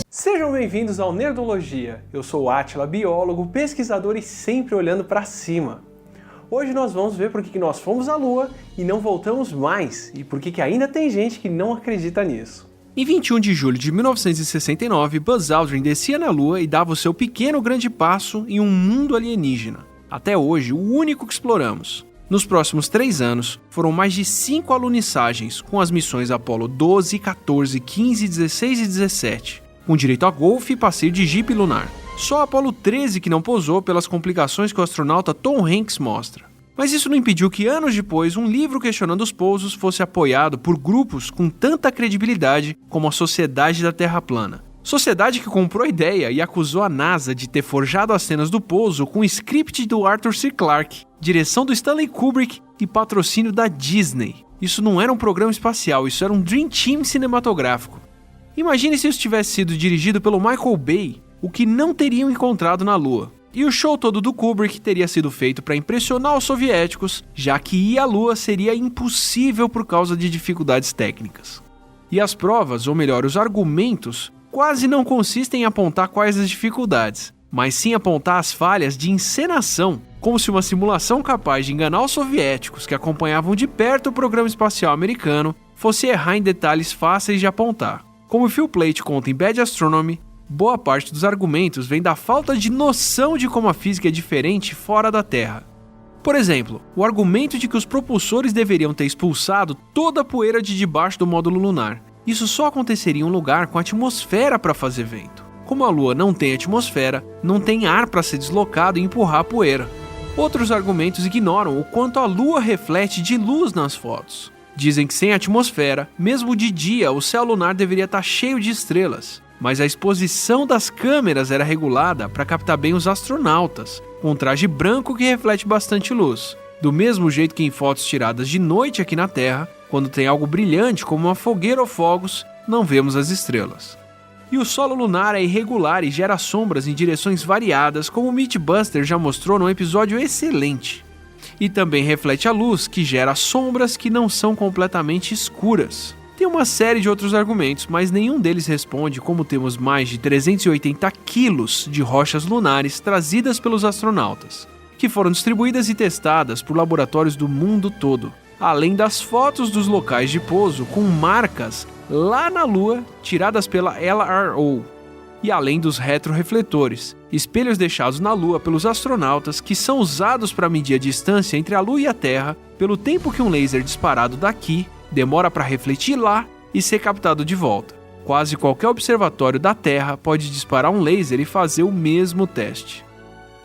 Sejam bem-vindos ao Nerdologia. Eu sou o Átila, biólogo, pesquisador e sempre olhando para cima. Hoje nós vamos ver por que nós fomos à Lua e não voltamos mais, e por que ainda tem gente que não acredita nisso. Em 21 de julho de 1969, Buzz Aldrin descia na Lua e dava o seu pequeno grande passo em um mundo alienígena. Até hoje, o único que exploramos. Nos próximos 3 anos, foram mais de 5 alunissagens, com as missões Apollo 12, 14, 15, 16 e 17, com direito a golfe e passeio de jipe lunar. Só a Apollo 13 que não pousou pelas complicações que o astronauta Tom Hanks mostra. Mas isso não impediu que anos depois um livro questionando os pousos fosse apoiado por grupos com tanta credibilidade como a Sociedade da Terra Plana. Sociedade que comprou a ideia e acusou a NASA de ter forjado as cenas do pouso com script do Arthur C. Clarke, direção do Stanley Kubrick e patrocínio da Disney. Isso não era um programa espacial, isso era um Dream Team cinematográfico. Imagine se isso tivesse sido dirigido pelo Michael Bay, o que não teriam encontrado na Lua. E o show todo do Kubrick teria sido feito para impressionar os soviéticos, já que ir à Lua seria impossível por causa de dificuldades técnicas. E as provas, ou melhor, os argumentos, quase não consistem em apontar quais as dificuldades, mas sim apontar as falhas de encenação, como se uma simulação capaz de enganar os soviéticos que acompanhavam de perto o programa espacial americano fosse errar em detalhes fáceis de apontar. Como Phil Plait conta em Bad Astronomy, boa parte dos argumentos vem da falta de noção de como a física é diferente fora da Terra. Por exemplo, o argumento de que os propulsores deveriam ter expulsado toda a poeira de debaixo do módulo lunar. Isso só aconteceria em um lugar com atmosfera para fazer vento. Como a Lua não tem atmosfera, não tem ar para ser deslocado e empurrar a poeira. Outros argumentos ignoram o quanto a Lua reflete de luz nas fotos. Dizem que sem atmosfera, mesmo de dia, o céu lunar deveria estar cheio de estrelas. Mas a exposição das câmeras era regulada para captar bem os astronautas, com um traje branco que reflete bastante luz. Do mesmo jeito que em fotos tiradas de noite aqui na Terra, quando tem algo brilhante como uma fogueira ou fogos, não vemos as estrelas. E o solo lunar é irregular e gera sombras em direções variadas, como o Mythbuster já mostrou num episódio excelente. E também reflete a luz, que gera sombras que não são completamente escuras. Tem uma série de outros argumentos, mas nenhum deles responde como temos mais de 380 quilos de rochas lunares trazidas pelos astronautas, que foram distribuídas e testadas por laboratórios do mundo todo, além das fotos dos locais de pouso com marcas lá na Lua tiradas pela LRO, e além dos retrorefletores, espelhos deixados na Lua pelos astronautas que são usados para medir a distância entre a Lua e a Terra pelo tempo que um laser disparado daqui demora para refletir lá e ser captado de volta. Quase qualquer observatório da Terra pode disparar um laser e fazer o mesmo teste.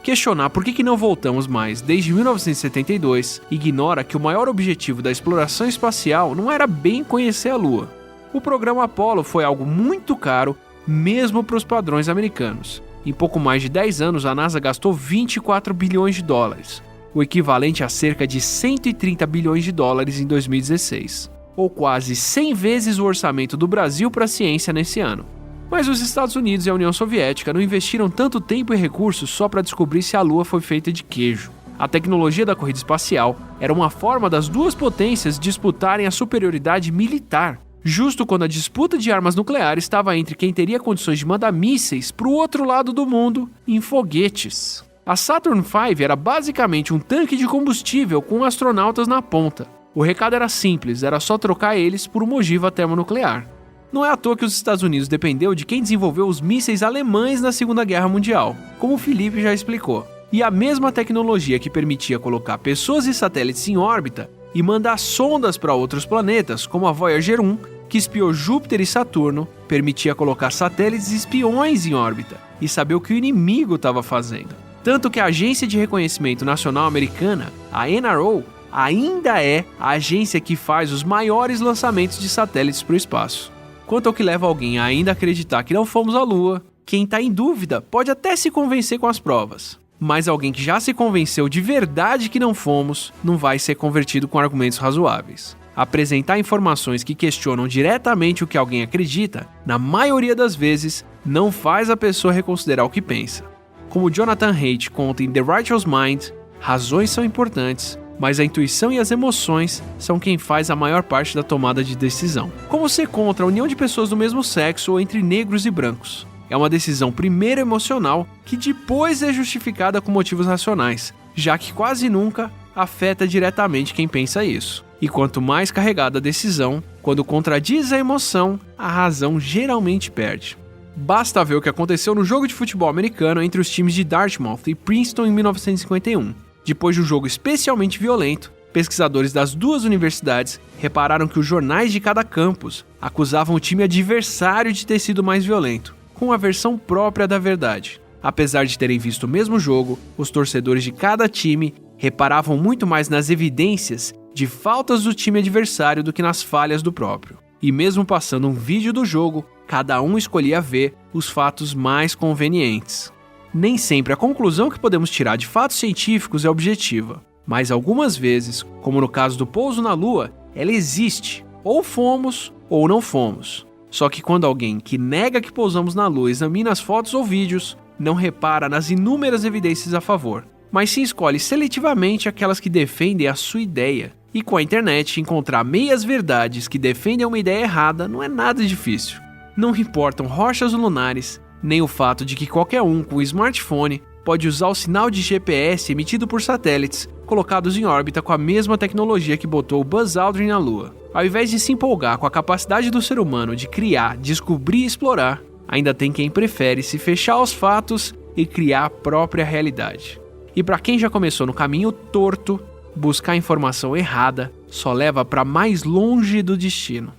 Questionar por que não voltamos mais desde 1972 ignora que o maior objetivo da exploração espacial não era bem conhecer a Lua. O programa Apollo foi algo muito caro, mesmo para os padrões americanos. Em pouco mais de 10 anos, a NASA gastou 24 bilhões de dólares, o equivalente a cerca de 130 bilhões de dólares em 2016, ou quase 100 vezes o orçamento do Brasil para a ciência nesse ano. Mas os Estados Unidos e a União Soviética não investiram tanto tempo e recursos só para descobrir se a Lua foi feita de queijo. A tecnologia da corrida espacial era uma forma das duas potências disputarem a superioridade militar, justo quando a disputa de armas nucleares estava entre quem teria condições de mandar mísseis para o outro lado do mundo em foguetes. A Saturn V era basicamente um tanque de combustível com astronautas na ponta. O recado era simples, era só trocar eles por uma ogiva termonuclear. Não é à toa que os Estados Unidos dependeu de quem desenvolveu os mísseis alemães na Segunda Guerra Mundial, como o Felipe já explicou. E a mesma tecnologia que permitia colocar pessoas e satélites em órbita e mandar sondas para outros planetas, como a Voyager 1, que espiou Júpiter e Saturno, permitia colocar satélites espiões em órbita e saber o que o inimigo estava fazendo. Tanto que a Agência de Reconhecimento Nacional Americana, a NRO, ainda é a agência que faz os maiores lançamentos de satélites para o espaço. Quanto ao que leva alguém a ainda acreditar que não fomos à Lua, quem está em dúvida pode até se convencer com as provas. Mas alguém que já se convenceu de verdade que não fomos, não vai ser convertido com argumentos razoáveis. Apresentar informações que questionam diretamente o que alguém acredita, na maioria das vezes, não faz a pessoa reconsiderar o que pensa. Como Jonathan Haidt conta em The Righteous Mind, razões são importantes, mas a intuição e as emoções são quem faz a maior parte da tomada de decisão. Como ser contra a união de pessoas do mesmo sexo ou entre negros e brancos? É uma decisão primeiro emocional que depois é justificada com motivos racionais, já que quase nunca afeta diretamente quem pensa isso. E quanto mais carregada a decisão, quando contradiz a emoção, a razão geralmente perde. Basta ver o que aconteceu no jogo de futebol americano entre os times de Dartmouth e Princeton em 1951. Depois de um jogo especialmente violento, pesquisadores das duas universidades repararam que os jornais de cada campus acusavam o time adversário de ter sido mais violento, com a versão própria da verdade. Apesar de terem visto o mesmo jogo, os torcedores de cada time reparavam muito mais nas evidências de faltas do time adversário do que nas falhas do próprio. E mesmo passando um vídeo do jogo, cada um escolhia ver os fatos mais convenientes. Nem sempre a conclusão que podemos tirar de fatos científicos é objetiva, mas algumas vezes, como no caso do pouso na Lua, ela existe, ou fomos ou não fomos. Só que quando alguém que nega que pousamos na Lua examina as fotos ou vídeos, não repara nas inúmeras evidências a favor, mas sim escolhe seletivamente aquelas que defendem a sua ideia. E com a internet, encontrar meias verdades que defendem uma ideia errada não é nada difícil. Não importam rochas lunares, nem o fato de que qualquer um com um smartphone pode usar o sinal de GPS emitido por satélites colocados em órbita com a mesma tecnologia que botou o Buzz Aldrin na Lua. Ao invés de se empolgar com a capacidade do ser humano de criar, descobrir e explorar, ainda tem quem prefere se fechar aos fatos e criar a própria realidade. E para quem já começou no caminho torto, buscar informação errada só leva para mais longe do destino.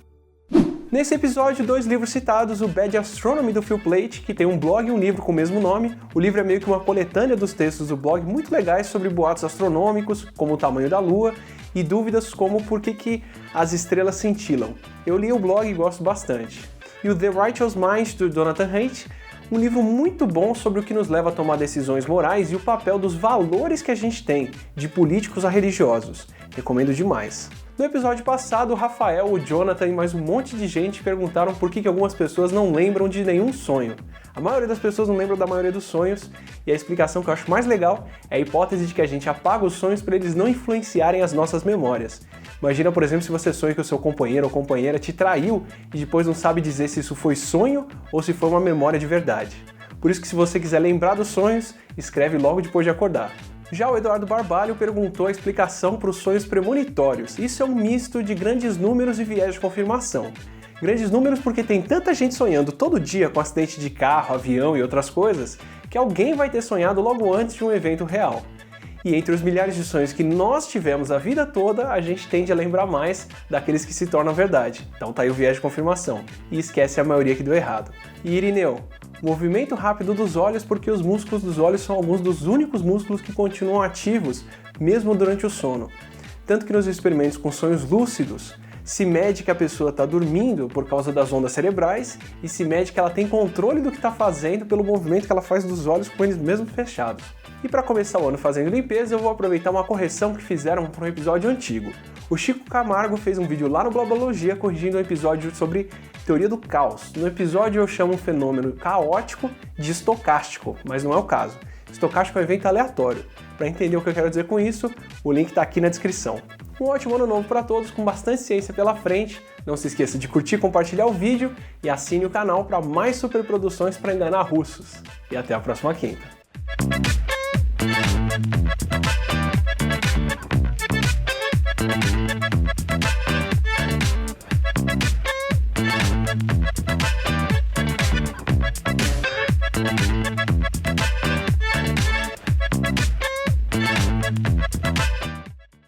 Nesse episódio, 2 livros citados, o Bad Astronomy do Phil Plait, que tem um blog e um livro com o mesmo nome. O livro é meio que uma coletânea dos textos do blog muito legais sobre boatos astronômicos, como o tamanho da Lua, e dúvidas como por que as estrelas cintilam. Eu li o blog e gosto bastante. E o The Righteous Mind, do Jonathan Haidt, um livro muito bom sobre o que nos leva a tomar decisões morais e o papel dos valores que a gente tem, de políticos a religiosos. Recomendo demais. No episódio passado, o Rafael, o Jonathan e mais um monte de gente perguntaram por que algumas pessoas não lembram de nenhum sonho. A maioria das pessoas não lembram da maioria dos sonhos, e a explicação que eu acho mais legal é a hipótese de que a gente apaga os sonhos para eles não influenciarem as nossas memórias. Imagina, por exemplo, se você sonha que o seu companheiro ou companheira te traiu e depois não sabe dizer se isso foi sonho ou se foi uma memória de verdade. Por isso que se você quiser lembrar dos sonhos, escreve logo depois de acordar. Já o Eduardo Barbalho perguntou a explicação para os sonhos premonitórios. Isso é um misto de grandes números e viés de confirmação. Grandes números porque tem tanta gente sonhando todo dia com acidente de carro, avião e outras coisas, que alguém vai ter sonhado logo antes de um evento real. E entre os milhares de sonhos que nós tivemos a vida toda, a gente tende a lembrar mais daqueles que se tornam verdade. Então tá aí o viés de confirmação. E esquece a maioria que deu errado. E Irineu, movimento rápido dos olhos porque os músculos dos olhos são alguns dos únicos músculos que continuam ativos mesmo durante o sono. Tanto que nos experimentos com sonhos lúcidos, se mede que a pessoa está dormindo por causa das ondas cerebrais e se mede que ela tem controle do que está fazendo pelo movimento que ela faz dos olhos com eles mesmo fechados. E para começar o ano fazendo limpeza, eu vou aproveitar uma correção que fizeram para um episódio antigo. O Chico Camargo fez um vídeo lá no Globologia corrigindo um episódio sobre teoria do caos. No episódio eu chamo um fenômeno caótico de estocástico, mas não é o caso. Estocástico é um evento aleatório. Para entender o que eu quero dizer com isso, o link está aqui na descrição. Um ótimo ano novo para todos, com bastante ciência pela frente. Não se esqueça de curtir, compartilhar o vídeo e assine o canal para mais superproduções para enganar russos. E até a próxima quinta.